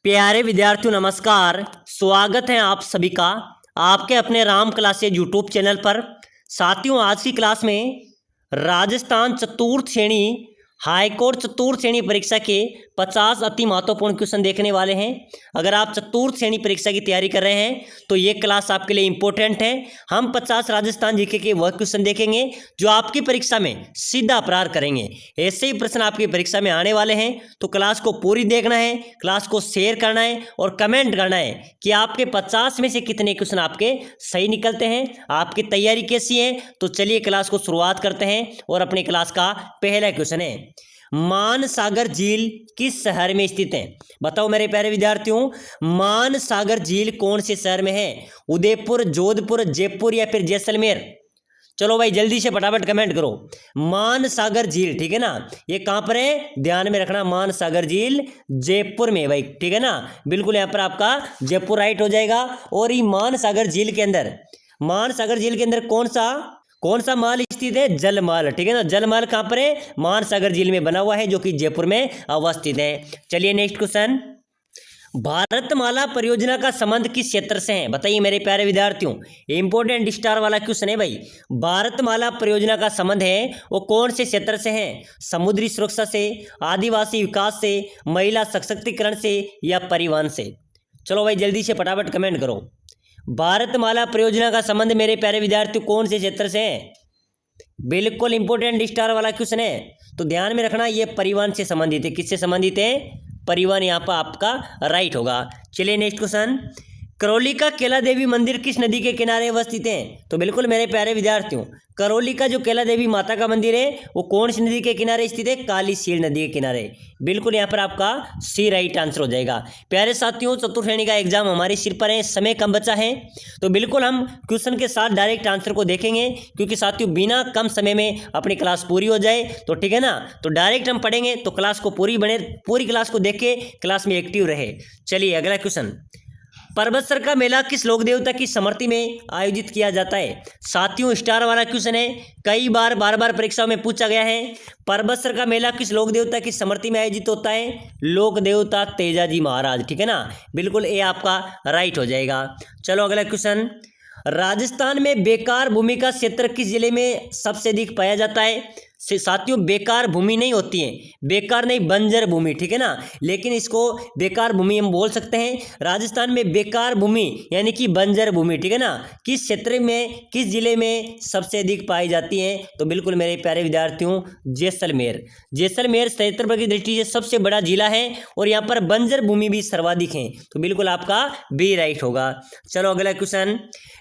प्यारे विद्यार्थियों नमस्कार। स्वागत है आप सभी का आपके अपने राम क्लासेज यूट्यूब चैनल पर। साथियों, आज की क्लास में राजस्थान चतुर्थ श्रेणी हाईकोर्ट चतुर्थ श्रेणी परीक्षा के 50 अति महत्वपूर्ण क्वेश्चन देखने वाले हैं। अगर आप चतुर्थ श्रेणी परीक्षा की तैयारी कर रहे हैं तो ये क्लास आपके लिए इंपॉर्टेंट है। हम 50 राजस्थान जीके के वह क्वेश्चन देखेंगे जो आपकी परीक्षा में सीधा प्रहार करेंगे। ऐसे ही प्रश्न आपकी परीक्षा में आने वाले हैं, तो क्लास को पूरी देखना है, क्लास को शेयर करना है और कमेंट करना है कि आपके 50 में से कितने क्वेश्चन आपके सही निकलते हैं, आपकी तैयारी कैसी है। तो चलिए क्लास को शुरुआत करते हैं और अपनी क्लास का पहला क्वेश्चन है, मानसागर झील किस शहर में स्थित है? बताओ मेरे प्यारे विद्यार्थियों, मानसागर झील कौन से शहर में है? उदयपुर, जोधपुर, जयपुर या फिर जैसलमेर? चलो भाई जल्दी से फटाफट कमेंट करो। मानसागर झील, ठीक है ना, ये कहां पर है? ध्यान में रखना, मानसागर झील जयपुर में भाई, ठीक है ना। बिल्कुल यहाँ पर आपका जयपुर राइट हो जाएगा। और ये मानसागर झील के अंदर, मानसागर झील के अंदर कौन सा महल स्थित है? जलमहल, ठीक है ना। जलमहल कहां पर है? मानसागर झील में बना हुआ है, जो कि जयपुर में अवस्थित है। चलिए नेक्स्ट क्वेश्चन, भारतमाला परियोजना का संबंध किस क्षेत्र से है? बताइए मेरे प्यारे विद्यार्थियों, इंपोर्टेंट स्टार वाला क्वेश्चन है भाई। भारतमाला परियोजना का संबंध है वो कौन से क्षेत्र से है? समुद्री सुरक्षा से, आदिवासी विकास से, महिला सशक्तिकरण से या परिवहन से? चलो भाई जल्दी से फटाफट कमेंट करो। भारतमाला परियोजना का संबंध मेरे प्यारे विद्यार्थियों कौन से क्षेत्र से है? बिल्कुल इंपोर्टेंट स्टार वाला क्वेश्चन है, तो ध्यान में रखना, ये परिवहन से संबंधित है। किससे संबंधित है? परिवहन यहाँ पर आपका राइट होगा। चलिए नेक्स्ट क्वेश्चन, करौली का कैला देवी मंदिर किस नदी के किनारे अवस्थित है? तो बिल्कुल मेरे प्यारे विद्यार्थियों, करौली का जो कैला देवी माता का मंदिर है वो कौन सी नदी के किनारे स्थित है? काली सील नदी के किनारे। बिल्कुल यहाँ पर आपका सी राइट आंसर हो जाएगा। प्यारे साथियों, चतुर्थ श्रेणी का एग्जाम हमारे सिर पर है, समय कम बचा है, तो बिल्कुल हम क्वेश्चन के साथ डायरेक्ट आंसर को देखेंगे, क्योंकि साथियों बिना कम समय में अपनी क्लास पूरी हो जाए, तो ठीक है ना। तो डायरेक्ट हम पढ़ेंगे तो क्लास को पूरी क्लास को देख के क्लास में एक्टिव रहे। चलिए अगला क्वेश्चन, परबतसर का मेला किस लोक देवता की स्मृति में आयोजित किया जाता है? साथियों स्टार वाला क्वेश्चन है, कई बार बार परीक्षाओं में पूछा गया है। परबतसर का मेला किस लोक देवता की स्मृति में आयोजित होता है? लोक देवता तेजाजी महाराज, ठीक है ना। बिल्कुल ये आपका राइट हो जाएगा। चलो अगला क्वेश्चन, राजस्थान में बेकार भूमि का क्षेत्र किस जिले में सबसे अधिक पाया जाता है? साथियों बेकार भूमि नहीं होती है, बेकार नहीं, बंजर भूमि, ठीक है ना। लेकिन इसको बेकार भूमि हम बोल सकते हैं। राजस्थान में बेकार भूमि यानी कि बंजर भूमि, ठीक है ना, किस क्षेत्र में, किस जिले में सबसे अधिक पाई जाती है? तो बिल्कुल मेरे प्यारे विद्यार्थियों, जैसलमेर। जैसलमेर क्षेत्रफल की दृष्टि से सबसे बड़ा जिला है और यहाँ पर बंजर भूमि भी सर्वाधिक है, तो बिल्कुल आपका बी राइट होगा। चलो अगला क्वेश्चन,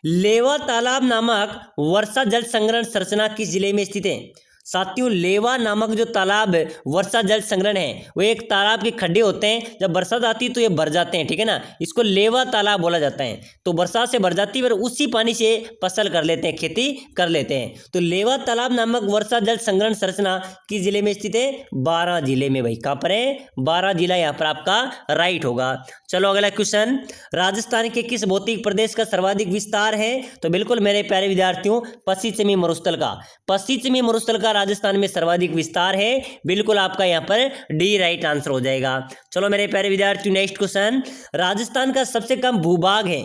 लेवा तालाब नामक वर्षा जल संग्रहण संरचना किस जिले में स्थित है? साथियों लेवा नामक जो तालाब वर्षा जल संग्रहण है वो एक तालाब के खड्डे होते हैं, जब बरसात आती है तो ये भर जाते हैं, ठीक है ना। इसको लेवा तालाब बोला जाता है। तो बरसात से भर जाती है, पर उसी पानी से फसल कर लेते हैं, खेती कर लेते हैं। तो लेवा तालाब नामक वर्षा जल संग्रहण संरचना किस जिले में स्थित है? 12 जिले में भाई। कहाँ पर है? 12 जिला यहाँ पर आपका राइट होगा। चलो अगला क्वेश्चन, राजस्थान के किस भौतिक प्रदेश का सर्वाधिक विस्तार है? तो बिल्कुल मेरे प्यारे विद्यार्थियों, पश्चिमी मरुस्थल का। पश्चिमी मरुस्थल का राजस्थान में सर्वाधिक विस्तार है। बिल्कुल आपका यहाँ पर डी राइट आंसर हो जाएगा। चलो मेरे प्यारे विद्यार्थियों नेक्स्ट क्वेश्चन, राजस्थान का सबसे कम भूभाग है,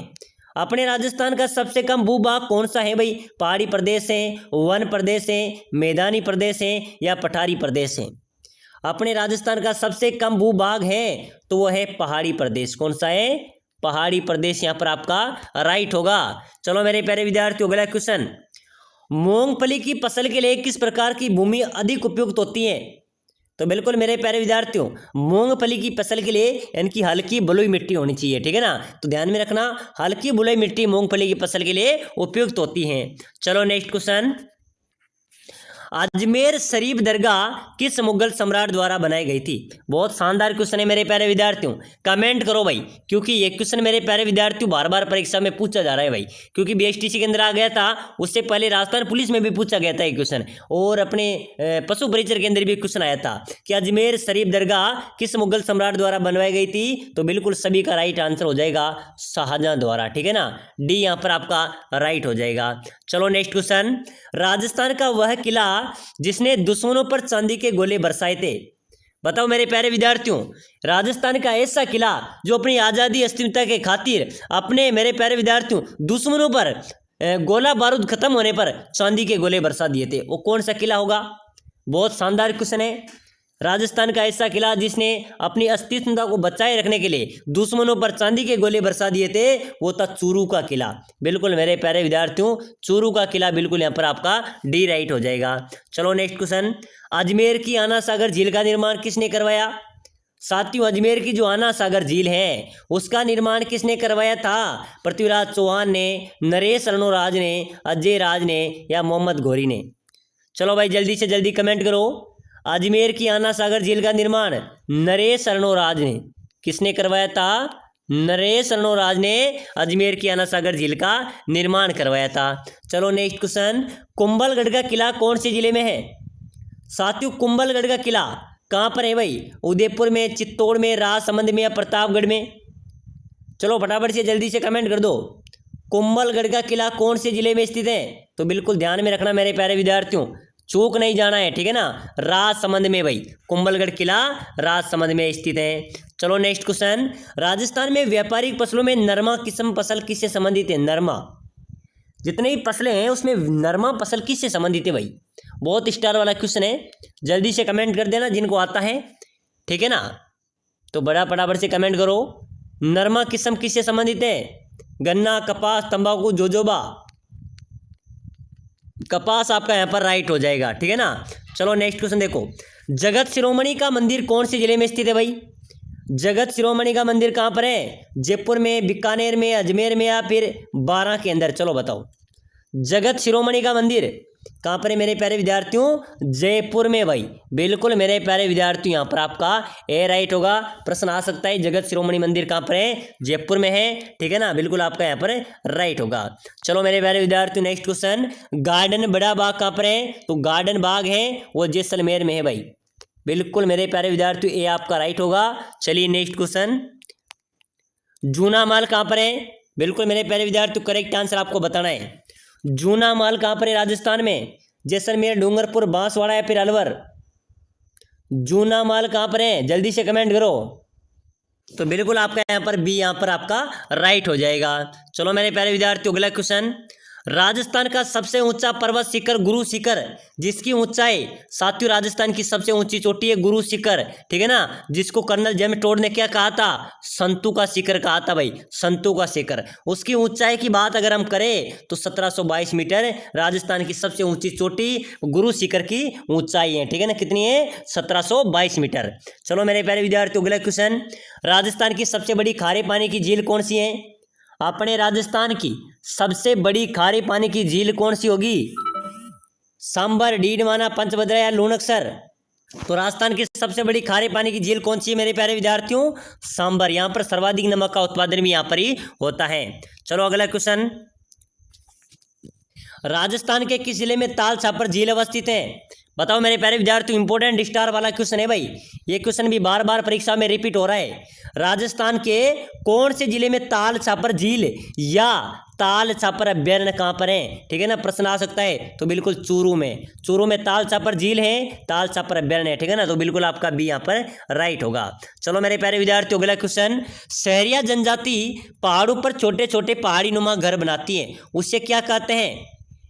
अपने राजस्थान का सबसे कम भूभाग कौन सा है भाई? पहाड़ी प्रदेश है, वन प्रदेश है, मैदानी प्रदेश है या पठारी प्रदेश है? अपने राजस्थान का सबसे कम भूभाग है तो वो है पहाड़ी प्रदेश। कौन सा है? पहाड़ी प्रदेश यहाँ पर आपका राइट होगा। चलो मेरे प्यारे विद्यार्थियों अगला क्वेश्चन, मूंगफली की फसल के लिए किस प्रकार की भूमि अधिक उपयुक्त होती है? तो बिल्कुल मेरे प्यारे विद्यार्थियों, मूंगफली की फसल के लिए इनकी हल्की बलुई मिट्टी होनी चाहिए, ठीक है ना। तो ध्यान में रखना, हल्की बलुई मिट्टी मूंगफली की फसल के लिए उपयुक्त होती है। चलो नेक्स्ट क्वेश्चन, अजमेर शरीफ दरगाह किस मुगल सम्राट द्वारा बनाई गई थी? बहुत शानदार क्वेश्चन है मेरे प्यारे विद्यार्थियों, कमेंट करो भाई, क्योंकि ये क्वेश्चन मेरे प्यारे विद्यार्थियों बार परीक्षा में पूछा जा रहा है भाई। क्योंकि बीएसटीसी के अंदर आ गया था, उससे पहले राजस्थान पुलिस में भी पूछा गया था ये क्वेश्चन, और अपने पशु परिचर के अंदर भी क्वेश्चन आया था कि अजमेर शरीफ दरगाह किस मुगल सम्राट द्वारा बनवाई गई थी? तो बिल्कुल सभी का राइट आंसर हो जाएगा शाहजहां द्वारा, ठीक है ना। डी यहाँ पर आपका राइट हो जाएगा। चलो नेक्स्ट क्वेश्चन, राजस्थान का वह किला जिसने दुश्मनों पर चांदी के गोले बरसाए थे, बताओ मेरे प्यारे विद्यार्थियों, राजस्थान का ऐसा किला जो अपनी आज़ादी अस्मिता के खातिर अपने मेरे प्यारे विद्यार्थियों दुश्मनों पर गोला बारूद खत्म होने पर चांदी के गोले बरसा दिए थे, वो कौन सा किला होगा? बहुत शानदार क्वेश्चन है। राजस्थान का ऐसा किला जिसने अपनी अस्तित्वता को बचाए रखने के लिए दुश्मनों पर चांदी के गोले बरसा दिए थे, वो था चूरू का किला। बिल्कुल मेरे प्यारे विद्यार्थियों, चूरू का किला बिल्कुल यहाँ पर आपका डी राइट हो जाएगा। चलो नेक्स्ट क्वेश्चन, अजमेर की आना सागर झील का निर्माण किसने करवाया? साथियों, अजमेर की जो आना सागर झील है उसका निर्माण किसने करवाया था? पृथ्वीराज चौहान ने, नरेश अर्णोराज ने, अजय राज ने या मोहम्मद घोरी ने? चलो भाई जल्दी से जल्दी कमेंट करो। अजमेर की आना सागर झील का निर्माण नरेश अर्णोराज ने, किसने करवाया था? नरेश अर्णोराज ने अजमेर की आना सागर झील का निर्माण करवाया था। चलो नेक्स्ट क्वेश्चन, कुंभलगढ़ का किला कौन से जिले में है? साथियों, कुंभलगढ़ का किला कहाँ पर है भाई? उदयपुर में, चित्तौड़ में, राजसमंद में या प्रतापगढ़ में? चलो फटाफट से जल्दी से कमेंट कर दो। कुंभलगढ़ का किला कौन से जिले में स्थित है? तो बिल्कुल ध्यान में रखना मेरे प्यारे विद्यार्थियों, चूक नहीं जाना है, ठीक है ना? राजसमंद में भाई, कुंभलगढ़ किला राजसमंद में स्थित है। चलो नेक्स्ट क्वेश्चन, राजस्थान में व्यापारिक फसलों में नरमा किस्म फसल किससे संबंधित है? नरमा, जितने भी फसलें हैं उसमें नरमा फसल किससे संबंधित है भाई? बहुत स्टार वाला क्वेश्चन है, जल्दी से कमेंट कर देना जिनको आता है, ठीक है ना? तो बड़ा फटाफट से कमेंट करो। नरमा किस्म किससे संबंधित है? गन्ना, कपास, तंबाकू, जोजोबा? कपास आपका यहाँ पर राइट हो जाएगा, ठीक है ना? चलो नेक्स्ट क्वेश्चन देखो, जगत शिरोमणि का मंदिर कौन से जिले में स्थित है भाई? जगत शिरोमणि का मंदिर कहाँ पर है? जयपुर में, बीकानेर में, अजमेर में या फिर बारां के अंदर? चलो बताओ, जगत शिरोमणि का मंदिर कहाँ पर है मेरे प्यारे विद्यार्थियों? जयपुर में भाई। बिल्कुल मेरे प्यारे विद्यार्थियों, यहाँ पर आपका ए राइट होगा। प्रश्न आ सकता है जगत शिरोमणि मंदिर कहाँ पर है? जयपुर में है, ठीक है ना? बिल्कुल आपका यहाँ पर राइट होगा। चलो मेरे प्यारे विद्यार्थियों नेक्स्ट क्वेश्चन, गार्डन बड़ा बाग कहाँ पर है? तो गार्डन बाग है वो जैसलमेर में है भाई। बिल्कुल मेरे प्यारे विद्यार्थियों, ए आपका राइट होगा। चलिए नेक्स्ट क्वेश्चन, जूना माल कहाँ पर है? बिल्कुल मेरे प्यारे विद्यार्थियों, करेक्ट आंसर आपको बताना है। जूना माल कहाँ पर है राजस्थान में? जैसलमेर, डूंगरपुर, बांसवाड़ा या फिर अलवर? जूना माल कहाँ पर है? जल्दी से कमेंट करो। तो बिल्कुल आपका यहाँ पर बी यहाँ पर आपका राइट हो जाएगा। चलो मेरे प्यारे विद्यार्थियों अगला क्वेश्चन, राजस्थान का सबसे ऊंचा पर्वत शिखर गुरु शिखर, जिसकी ऊंचाई साथियों राजस्थान की सबसे ऊंची चोटी है गुरु शिखर, ठीक है ना? जिसको कर्नल जेम्स टोड ने क्या कहा था? संतू का शिखर कहा था भाई, संतू का शिखर। उसकी ऊंचाई की बात अगर हम करें तो 1722 मीटर राजस्थान की सबसे ऊंची चोटी गुरु शिखर की ऊंचाई है, ठीक है ना? कितनी है? 1722 मीटर। चलो मेरे प्यारे विद्यार्थियों अगला क्वेश्चन, राजस्थान की सबसे बड़ी खारे पानी की झील कौन सी है? अपने राजस्थान की सबसे बड़ी खारे पानी की झील कौन सी होगी? सांबर, डीडवाना, पंचभद्र या लूणकसर? तो राजस्थान की सबसे बड़ी खारे पानी की झील कौन सी है मेरे प्यारे विद्यार्थियों? सांबर। यहाँ पर सर्वाधिक नमक का उत्पादन भी यहाँ पर ही होता है। चलो अगला क्वेश्चन, राजस्थान के किस जिले में ताल छापर झील अवस्थित है? बताओ मेरे प्यारे विद्यार्थियों, इंपोर्टेंट स्टार वाला क्वेश्चन है भाई, ये क्वेश्चन भी बार बार परीक्षा में रिपीट हो रहा है। राजस्थान के कौन से जिले में ताल छापर झील या ताल छापर अभ्यारण्य कहाँ पर है? ठीक है ना? प्रश्न आ सकता है। तो बिल्कुल चूरू में, चूरू में ताल छापर झील है, ताल छापर अभ्यारण्य है, ठीक है ना? तो बिल्कुल आपका बी यहाँ पर राइट होगा। चलो मेरे प्यारे विद्यार्थियों अगला क्वेश्चन, सहरिया जनजाति पहाड़ों पर छोटे छोटे पहाड़ी नुमा घर बनाती है, उससे क्या कहते हैं?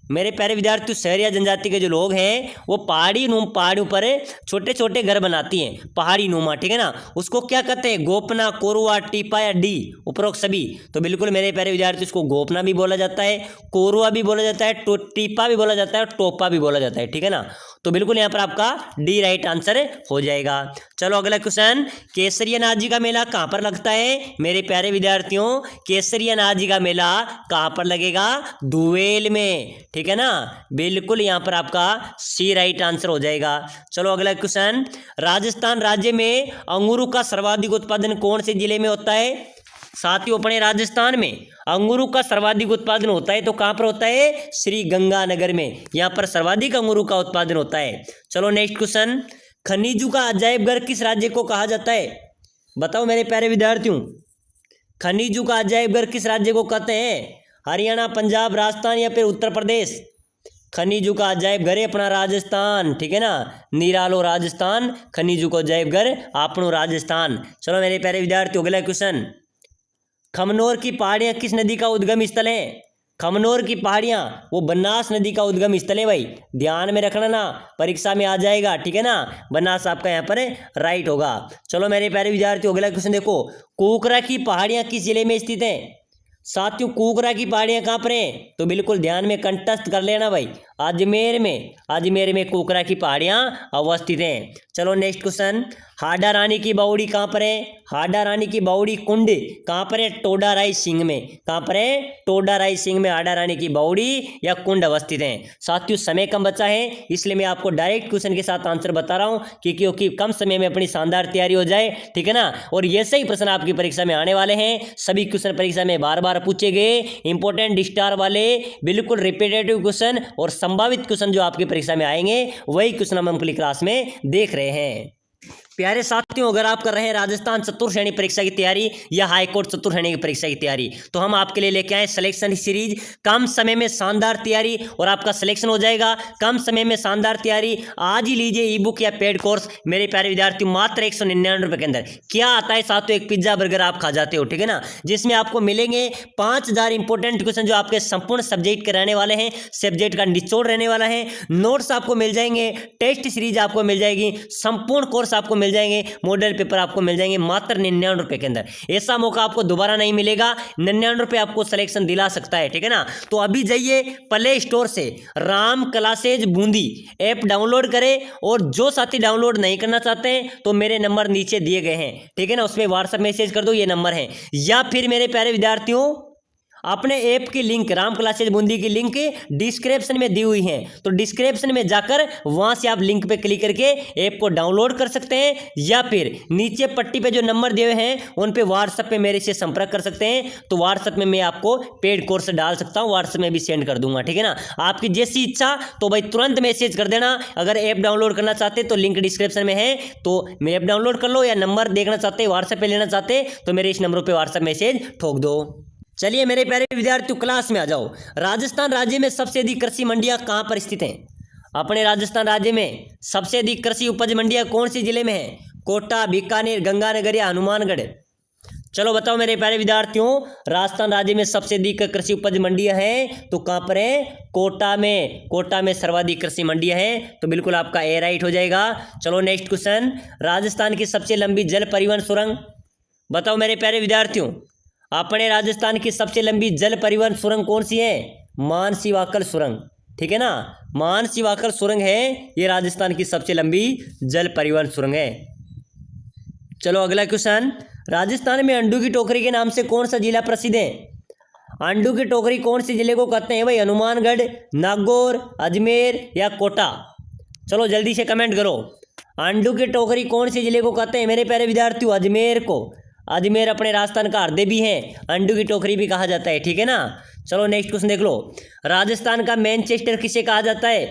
मेरे प्यारे विद्यार्थियों, सहरिया जनजाति के जो लोग हैं वो पहाड़ियों पर छोटे छोटे घर बनाती हैं, पहाड़ी नुमा, ठीक है ना? उसको क्या कहते हैं? गोपना, कोरुआ, टीपा या डी उपरोक्त सभी? तो बिल्कुल मेरे प्यारे विद्यार्थी, इसको गोपना भी बोला जाता है, कोरुआ भी बोला जाता है, टीपा भी बोला जाता है, टोपा भी बोला जाता है, ठीक है ना? तो बिल्कुल यहाँ पर आपका डी राइट आंसर हो जाएगा। चलो अगला क्वेश्चन, केसरिया नाथ जी का मेला कहाँ पर लगता है? मेरे प्यारे विद्यार्थियों, केसरिया नाथ जी का मेला कहाँ पर लगेगा? धुवेल में, ठीक है ना? बिल्कुल यहाँ पर आपका सी राइट आंसर हो जाएगा। चलो अगला क्वेश्चन, राजस्थान राज्य में अंगूरों का सर्वाधिक उत्पादन कौन से जिले में होता है? साथियों अपने राजस्थान में अंगूरों का सर्वाधिक उत्पादन होता है तो कहाँ पर होता है? श्री गंगानगर में, यहाँ पर सर्वाधिक अंगूरों का उत्पादन होता है। चलो नेक्स्ट क्वेश्चन, खनिजों का अजायब घर किस राज्य को कहा जाता है? बताओ मेरे प्यारे विद्यार्थियों, खनिजों का अजायब घर किस राज्य को कहते हैं? हरियाणा, पंजाब, राजस्थान या फिर उत्तर प्रदेश? खनिजों का अजायब घर है अपना राजस्थान, ठीक है ना। निरालो राजस्थान, खनिजों को अजायब घर आपनो राजस्थान। चलो मेरे प्यारे विद्यार्थियों, अगला क्वेश्चन, खमनोर की पहाड़ियां किस नदी का उद्गम स्थल है? खमनोर की पहाड़ियां वो बनास नदी का उद्गम स्थल है भाई, ध्यान में रखना ना, परीक्षा में आ जाएगा, ठीक है ना। बनास आपका यहाँ पर राइट होगा। चलो मेरे प्यारे विद्यार्थियों, अगला क्वेश्चन देखो, कोकरा की पहाड़ियां किस जिले में स्थित हैं? साथियों, कोकरा की पहाड़ियां कहाँ पर हैं? तो बिल्कुल ध्यान में कंठस्थ कर लेना भाई, अजमेर में, अजमेर में कोकरा की पहाड़ियां अवस्थित हैं। चलो नेक्स्ट क्वेश्चन, हाडा रानी की बावड़ी कहाँ पर है? हाडा रानी की बावड़ी कुंड कहाँ पर है? टोडा राय सिंह में। कहाँ पर है? टोडा राय सिंह में हाडा रानी की बावड़ी या कुंड अवस्थित है। साथियों समय कम बचा है, इसलिए मैं आपको डायरेक्ट क्वेश्चन के साथ आंसर बता रहा हूँ कि क्योंकि कम समय में अपनी शानदार तैयारी हो जाए, ठीक है ना। और ये सही प्रश्न आपकी परीक्षा में आने वाले हैं, सभी क्वेश्चन परीक्षा में बार बार पूछे गए, इंपॉर्टेंट स्टार वाले, बिल्कुल रिपीटेटिव क्वेश्चन और संभावित क्वेश्चन जो आपकी परीक्षा में आएंगे वही क्वेश्चन हम अपनी क्लास में देख रहे हैं। प्यारे साथियों, अगर आप कर रहे हैं राजस्थान चतुर्श्रेणी परीक्षा की तैयारी या हाईकोर्ट चतुर्श्रेणी की परीक्षा की तैयारी, तो हम आपके लिए लेके आए सिलेक्शन सीरीज, कम समय में शानदार तैयारी और आपका सिलेक्शन हो जाएगा। कम समय में शानदार तैयारी, आज ही लीजिए ई बुक या पेड कोर्स मेरे प्यारे विद्यार्थी, मात्र 199 रुपए के अंदर। क्या आता है साथियों? एक पिज्जा बर्गर आप खा जाते हो, ठीक है ना, जिसमें आपको मिलेंगे 5000 इंपोर्टेंट क्वेश्चन जो आपके संपूर्ण सब्जेक्ट के रहने वाले हैं, सब्जेक्ट का निचोड़ रहने वाला है, नोट्स आपको मिल जाएंगे, टेस्ट सीरीज आपको मिल जाएगी, संपूर्ण कोर्स आपको मिल जाएंगे, मॉडल पेपर आपको मिल जाएंगे मात्र 99 रुपए के अंदर। ऐसा मौका आपको दोबारा नहीं मिलेगा, 99 रुपए आपको सिलेक्शन दिला सकता है, ठीक है ना। तो अभी जाइए प्ले स्टोर से Ram classes Bundi app download करें, और जो साथी डाउनलोड नहीं करना चाहते हैं तो मेरे नंबर नीचे दिए गए हैं, ठीक है ना, उसमें व्हाट्सएप मैसेज कर दो, ये नंबर है। या फिर मेरे प्यारे विद्यार्थियों, अपने ऐप की लिंक, राम क्लासेज बूंदी की लिंक डिस्क्रिप्शन में दी हुई है, तो डिस्क्रिप्शन में जाकर वहां से आप लिंक पे क्लिक करके ऐप को डाउनलोड कर सकते हैं, या फिर नीचे पट्टी पे जो नंबर दिए हुए हैं उन पे व्हाट्सएप पे मेरे से संपर्क कर सकते हैं। तो व्हाट्सएप में मैं आपको पेड कोर्स डाल सकता हूं, व्हाट्सएप में भी सेंड कर दूंगा, ठीक है ना। आपकी जैसी इच्छा, तो भाई तुरंत मैसेज कर देना। अगर ऐप डाउनलोड करना चाहते तो लिंक डिस्क्रिप्शन में है, तो ऐप डाउनलोड कर लो, या नंबर देखना चाहते व्हाट्सएप पे लेना चाहते तो मेरे इस नंबर पर व्हाट्सएप मैसेज ठोक दो। चलिए मेरे प्यारे विद्यार्थियों, क्लास में आ जाओ। राजस्थान राज्य में सबसे अधिक कृषि मंडियां कहां पर स्थित हैं? अपने राजस्थान राज्य में सबसे अधिक कृषि उपज मंडियां कौन सी जिले में है? कोटा, बीकानेर, गंगानगर या हनुमानगढ़? चलो बताओ मेरे प्यारे विद्यार्थियों, राजस्थान राज्य में सबसे अधिक कृषि उपज मंडियां हैं तो कहां पर है? कोटा में। कोटा में सर्वाधिक कृषि मंडियां हैं, तो बिल्कुल आपका ए राइट हो जाएगा। चलो नेक्स्ट क्वेश्चन, राजस्थान की सबसे लंबी जल परिवहन सुरंग बताओ मेरे प्यारे विद्यार्थियों। अपने राजस्थान की सबसे लंबी जल परिवहन सुरंग कौन सी है? मानसी वाकल सुरंग, ठीक है ना, मानसी वाकल सुरंग है, ये राजस्थान की सबसे लंबी जल परिवहन सुरंग है। चलो अगला क्वेश्चन, राजस्थान में अंडू की टोकरी के नाम से कौन सा जिला प्रसिद्ध है? अंडू की टोकरी कौन से जिले को कहते हैं भाई? हनुमानगढ़, नागौर, अजमेर या कोटा? चलो जल्दी से कमेंट करो। अंडू की टोकरी कौन से जिले को कहते हैं मेरे प्यारे विद्यार्थियों? अजमेर को। अजमेर अपने राजस्थान का हृदय भी है, अंडू की टोकरी भी कहा जाता है, ठीक है ना। चलो नेक्स्ट क्वेश्चन देख लो, राजस्थान का मैनचेस्टर किसे कहा जाता है?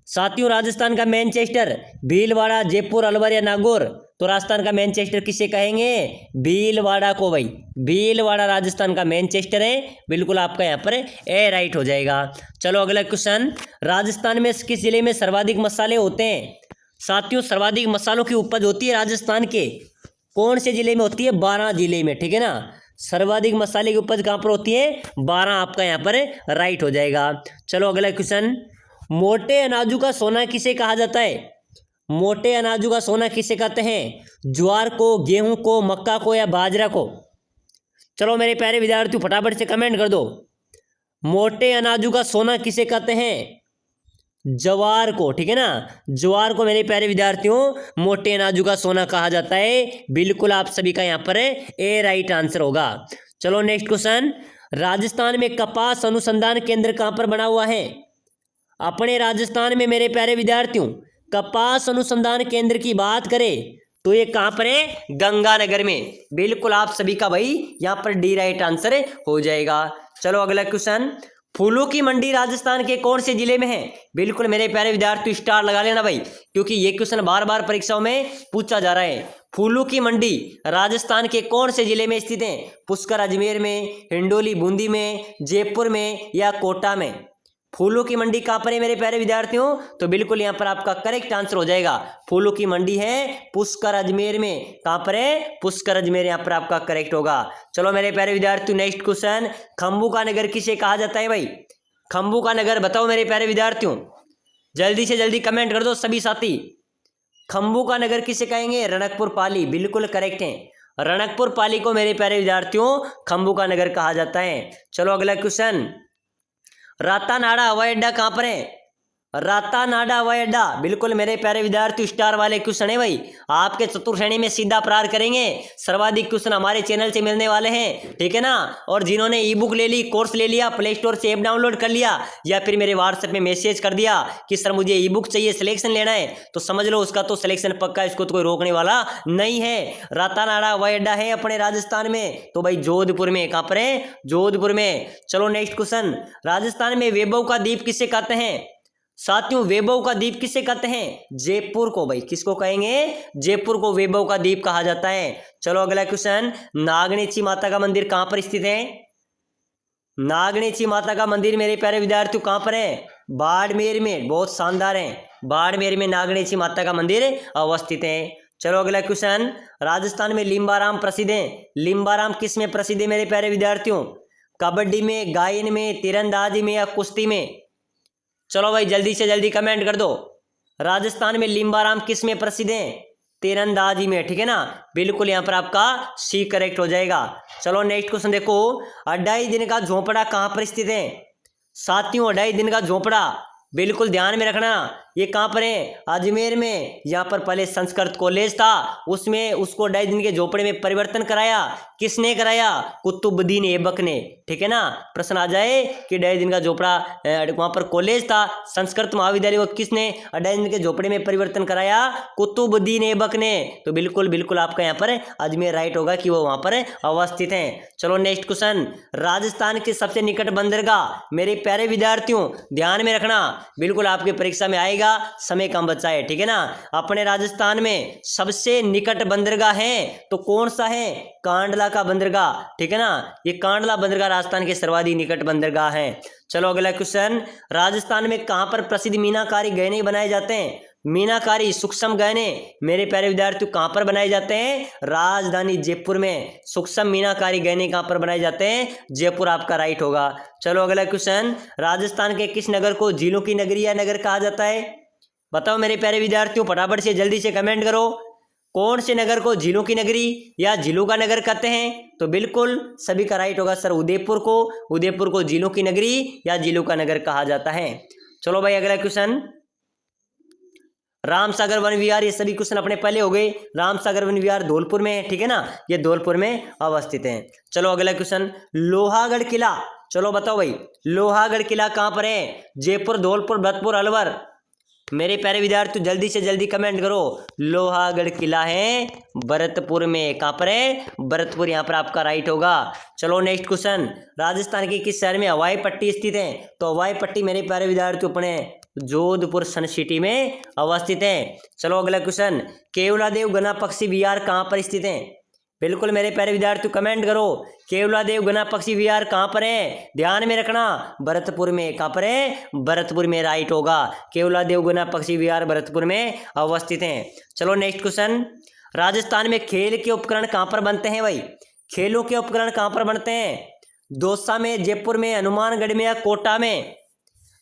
साथियों, राजस्थान का मैनचेस्टर भीलवाड़ा, जयपुर, अलवर या नागौर? तो राजस्थान का मैनचेस्टर किसे कहेंगे? भीलवाड़ा को भाई, भीलवाड़ा राजस्थान का मैनचेस्टर है, बिल्कुल आपका यहाँ पर ए राइट हो जाएगा। चलो अगला क्वेश्चन, राजस्थान में किस जिले में सर्वाधिक मसाले होते हैं? साथियों, सर्वाधिक मसालों की उपज होती है राजस्थान के कौन से जिले में होती है? 12 जिले में, ठीक है ना। सर्वाधिक मसाले की उपज कहाँ पर होती है? 12 आपका यहाँ पर राइट हो जाएगा। चलो अगला क्वेश्चन, मोटे अनाजों का सोना किसे कहा जाता है? मोटे अनाजों का सोना किसे कहते हैं? ज्वार को, गेहूं को, मक्का को या बाजरा को? चलो मेरे प्यारे विद्यार्थियों फटाफट से कमेंट कर दो। मोटे अनाजों का सोना किसे कहते हैं? ज्वार को, ठीक है ना, ज्वार को मेरे प्यारे विद्यार्थियों मोटे अनाजों का सोना कहा जाता है, बिल्कुल आप सभी का यहाँ पर ए राइट आंसर होगा। चलो नेक्स्ट क्वेश्चन, राजस्थान में कपास अनुसंधान केंद्र कहाँ पर बना हुआ है? अपने राजस्थान में मेरे प्यारे विद्यार्थियों कपास अनुसंधान केंद्र की बात करें तो ये कहाँ पर है? गंगानगर में, बिल्कुल आप सभी का भाई यहाँ पर डी राइट आंसर हो जाएगा। चलो अगला क्वेश्चन, फूलों की मंडी राजस्थान के कौन से जिले में है? बिल्कुल मेरे प्यारे विद्यार्थी स्टार लगा लेना भाई, क्योंकि ये क्वेश्चन बार बार परीक्षाओं में पूछा जा रहा है। फूलों की मंडी राजस्थान के कौन से जिले में स्थित है? पुष्कर अजमेर में, हिंडोली बूंदी में, जयपुर में या कोटा में? फूलों की मंडी कहाँ पर है मेरे प्यारे विद्यार्थियों? तो बिल्कुल यहाँ पर आपका करेक्ट आंसर हो जाएगा, फूलों की मंडी है पुष्कर अजमेर में। कहाँ पर है? पुष्कर अजमेर, यहाँ पर आपका करेक्ट होगा। चलो मेरे प्यारे विद्यार्थियों, नेक्स्ट क्वेश्चन, खम्बू का नगर किसे कहा जाता है भाई? खम्बू का नगर बताओ मेरे प्यारे विद्यार्थियों, जल्दी से जल्दी कमेंट कर दो सभी साथी। खम्बू का नगर किसे कहेंगे? रणकपुर पाली, बिल्कुल करेक्ट है। रणकपुर पाली को मेरे प्यारे विद्यार्थियों खम्बू का नगर कहा जाता है। चलो अगला क्वेश्चन, रातानाडा हवाई अड्डा कहाँ पर है? रातानाडा हवाई अड्डा, बिल्कुल मेरे प्यारे विद्यार्थी स्टार वाले क्वेश्चन है भाई, आपके चतुर्थ श्रेणी में सीधा प्रहार करेंगे। सर्वाधिक क्वेश्चन हमारे चैनल से मिलने वाले हैं, ठीक है ना। और जिन्होंने ई बुक ले ली, कोर्स ले लिया, प्ले स्टोर से ऐप डाउनलोड कर लिया, या फिर मेरे व्हाट्सएप में मैसेज कर दिया कि सर मुझे ई बुक चाहिए, सिलेक्शन लेना है, तो समझ लो उसका तो सिलेक्शन पक्का, इसको तो कोई रोकने वाला नहीं है। रातानाडा हवाई अड्डा है अपने राजस्थान में, तो भाई जोधपुर में। कहाँ पर है? जोधपुर में। चलो नेक्स्ट क्वेश्चन, राजस्थान में वैभव का द्वीप किसे कहते हैं? साथियों वैभव का द्वीप किसे कहते हैं? जयपुर को भाई, किसको कहेंगे? जयपुर को वैभव का द्वीप कहा जाता है। चलो अगला क्वेश्चन, नागनेची माता का मंदिर कहां पर स्थित है? नागनेची माता का मंदिर मेरे प्यारे विद्यार्थियों कहां पर है? बाड़मेर में, बहुत शानदार है, बाड़मेर में नागनेची माता का मंदिर अवस्थित है। चलो अगला क्वेश्चन, राजस्थान में लिम्बाराम प्रसिद्ध है, लिम्बाराम किस में प्रसिद्ध है मेरे प्यारे विद्यार्थियों? कबड्डी में, गायन में, तीरंदाजी में या कुश्ती में? चलो भाई जल्दी से जल्दी कमेंट कर दो। राजस्थान में लिम्बाराम किस में प्रसिद्ध है? तीरंदाजी में, ठीक है ना, बिल्कुल यहाँ पर आपका सी करेक्ट हो जाएगा। चलो नेक्स्ट क्वेश्चन देखो, 2.5 दिन का झोपड़ा कहाँ पर स्थित है? साथियों 2.5 दिन का झोपड़ा, बिल्कुल ध्यान में रखना, ये कहाँ पर है? अजमेर में। यहाँ पर पहले संस्कृत कॉलेज था, उसमें उसको 2.5 दिन के झोपड़े में परिवर्तन कराया। किसने कराया? कुतुबुद्दीन ऐबक ने, ठीक है ना। प्रश्न आ जाए कि 2.5 दिन का झोपड़ा, वहाँ पर कॉलेज था संस्कृत महाविद्यालय, वो किसने 2.5 दिन के झोपड़े में परिवर्तन कराया? कुतुबुद्दीन ऐबक ने। तो बिल्कुल बिल्कुल आपका यहाँ पर अजमेर राइट होगा कि वो वहाँ पर अवस्थित है। चलो नेक्स्ट क्वेश्चन, राजस्थान के सबसे निकट बंदरगाह मेरे प्यारे विद्यार्थियों ध्यान में रखना, बिल्कुल आपकी परीक्षा में आएगा, समय कम बचा है, ठीक है ना। अपने राजस्थान में सबसे निकट बंदरगाह है, तो कौन सा है? कांडला का बंदरगाह, ठीक है ना, ये कांडला बंदरगाह राजस्थान के सर्वाधिक निकट बंदरगाह है। चलो अगला क्वेश्चन, राजस्थान में कहां पर प्रसिद्ध मीनाकारी गहने बनाए जाते हैं? मीनाकारी सूक्ष्म गहने मेरे प्यारे विद्यार्थियों कहां पर बनाए जाते हैं? राजधानी जयपुर में। सूक्ष्म मीनाकारी गहने कहां पर बनाए जाते हैं? जयपुर आपका राइट होगा। चलो अगला क्वेश्चन, राजस्थान के किस नगर को झीलों की नगरी या नगर कहा जाता है? बताओ मेरे प्यारे विद्यार्थियों, फटाफट से जल्दी से कमेंट करो, कौन से नगर को झीलों की नगरी या झीलों का नगर कहते हैं? तो बिल्कुल सभी का राइट होगा सर, उदयपुर को झीलों की नगरी या झीलों का नगर कहा जाता है। चलो भाई अगला क्वेश्चन, रामसागर वन विहार, ये सभी क्वेश्चन अपने पहले हो गए। रामसागर वन विहार धौलपुर में है, ठीक है ना, ये धौलपुर में अवस्थित है। चलो अगला क्वेश्चन, लोहागढ़ किला, चलो बताओ भाई लोहागढ़ किला कहां पर है? जयपुर, धौलपुर, भरतपुर, अलवर? मेरे प्यारे विद्यार्थी जल्दी से जल्दी कमेंट करो। लोहागढ़ किला है भरतपुर में। कहां पर है? भरतपुर, यहां पर आपका राइट होगा। चलो नेक्स्ट क्वेश्चन, राजस्थान के किस शहर में हवाई पट्टी स्थित है? तो हवाई पट्टी मेरे प्यारे विद्यार्थी अपने जोधपुर सन सिटी में अवस्थित है। चलो अगला क्वेश्चन, केवलादेव गना पक्षी विहार कहां पर स्थित है? बिल्कुल मेरे प्यारे विद्यार्थी कमेंट करो, केवलादेव गना पक्षी विहार कहां पर है? ध्यान में रखना, भरतपुर में। कहां पर है? भरतपुर में राइट होगा। केवलादेव गना पक्षी विहार भरतपुर में अवस्थित है। चलो नेक्स्ट क्वेश्चन, राजस्थान में खेल के उपकरण कहां पर बनते हैं भाई? खेलों के उपकरण कहां पर बनते हैं? दौसा में, जयपुर में, हनुमानगढ़ में या कोटा में?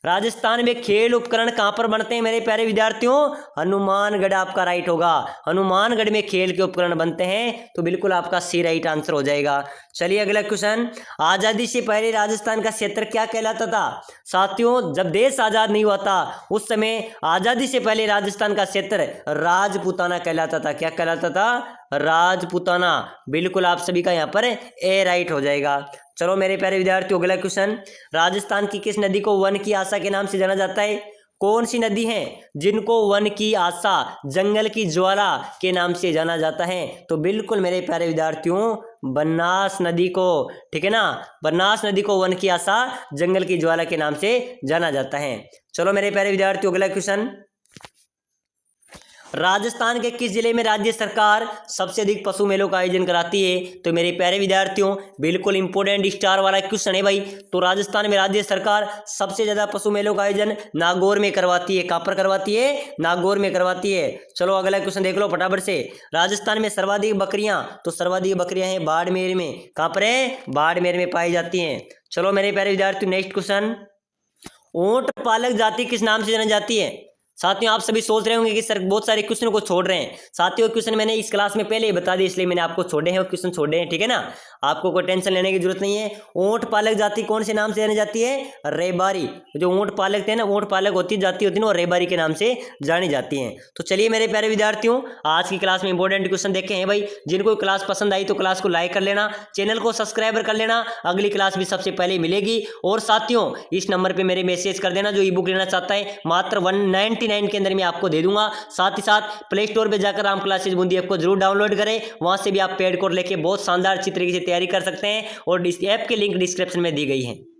राजस्थान में खेल उपकरण कहां पर बनते हैं मेरे प्यारे विद्यार्थियों? हनुमानगढ़ आपका राइट होगा। हनुमानगढ़ में खेल के उपकरण बनते हैं, तो बिल्कुल आपका सी राइट आंसर हो जाएगा। चलिए अगला क्वेश्चन, आजादी से पहले राजस्थान का क्षेत्र क्या कहलाता था? साथियों जब देश आजाद नहीं हुआ था उस समय आजादी से पहले राजस्थान का क्षेत्र राजपूताना कहलाता था। क्या कहलाता था? राजपूताना। बिल्कुल आप सभी का यहाँ पर ए राइट हो जाएगा। चलो मेरे प्यारे विद्यार्थियों अगला क्वेश्चन, राजस्थान की किस नदी को वन की आशा के नाम से जाना जाता है? कौन सी नदी है जिनको वन की आशा, जंगल की ज्वाला के नाम से जाना जाता है? तो बिल्कुल मेरे प्यारे विद्यार्थियों बनास नदी को, ठीक है ना, बनास नदी को वन की आशा, जंगल की ज्वाला के नाम से जाना जाता है। चलो मेरे प्यारे विद्यार्थियों अगला क्वेश्चन, राजस्थान के किस जिले में राज्य सरकार सबसे अधिक पशु मेलों का आयोजन कराती है? तो मेरे प्यारे विद्यार्थियों, बिल्कुल इंपोर्टेंट स्टार वाला क्वेश्चन है भाई। तो राजस्थान में राज्य सरकार सबसे ज्यादा पशु मेलों का आयोजन नागौर में करवाती है। कहां पर करवाती है? नागौर में करवाती है। चलो अगला क्वेश्चन देख लो फटाफट से। राजस्थान में सर्वाधिक बकरियां, तो सर्वाधिक बकरियां हैं बाड़मेर में। कहां पर है? बाड़मेर में पाई जाती हैं। चलो मेरे प्यारे विद्यार्थियों, नेक्स्ट क्वेश्चन, ऊंट पालक जाति किस नाम से जानी जाती है? साथियों आप सभी सोच रहे होंगे कि सर बहुत सारे क्वेश्चन को छोड़ रहे हैं। साथियों क्वेश्चन मैंने इस क्लास में पहले ही बता दिया, इसलिए मैंने आपको छोड़े हैं और क्वेश्चन छोड़े हैं, ठीक है ना। आपको कोई टेंशन लेने की जरूरत नहीं है। ऊंट पालक जाति कौन से नाम से जानी जाती है? रेबारी। जो ऊंट पालक थे ना, ऊंट पालक जाति होती है ना, वो रेबारी के नाम से जानी जाती है। तो चलिए मेरे प्यारे विद्यार्थियों, आज की क्लास में इंपॉर्टेंट क्वेश्चन देखे हैं भाई। जिनको क्लास पसंद आई तो क्लास को लाइक कर लेना, चैनल को सब्सक्राइब कर लेना। अगली क्लास भी सबसे पहले मिलेगी। और साथियों इस नंबर पर मेरे मैसेज कर देना जो ई बुक लेना चाहता है, मात्र 199 के अंदर में आपको दे दूंगा। साथ ही साथ प्ले स्टोर पे जाकर राम क्लासेज बूंदी ऐप को जरूर डाउनलोड करें। वहां से भी आप पेड कोर्स लेके बहुत शानदार अच्छी तरीके से तैयारी कर सकते हैं और इस ऐप की लिंक डिस्क्रिप्शन में दी गई है।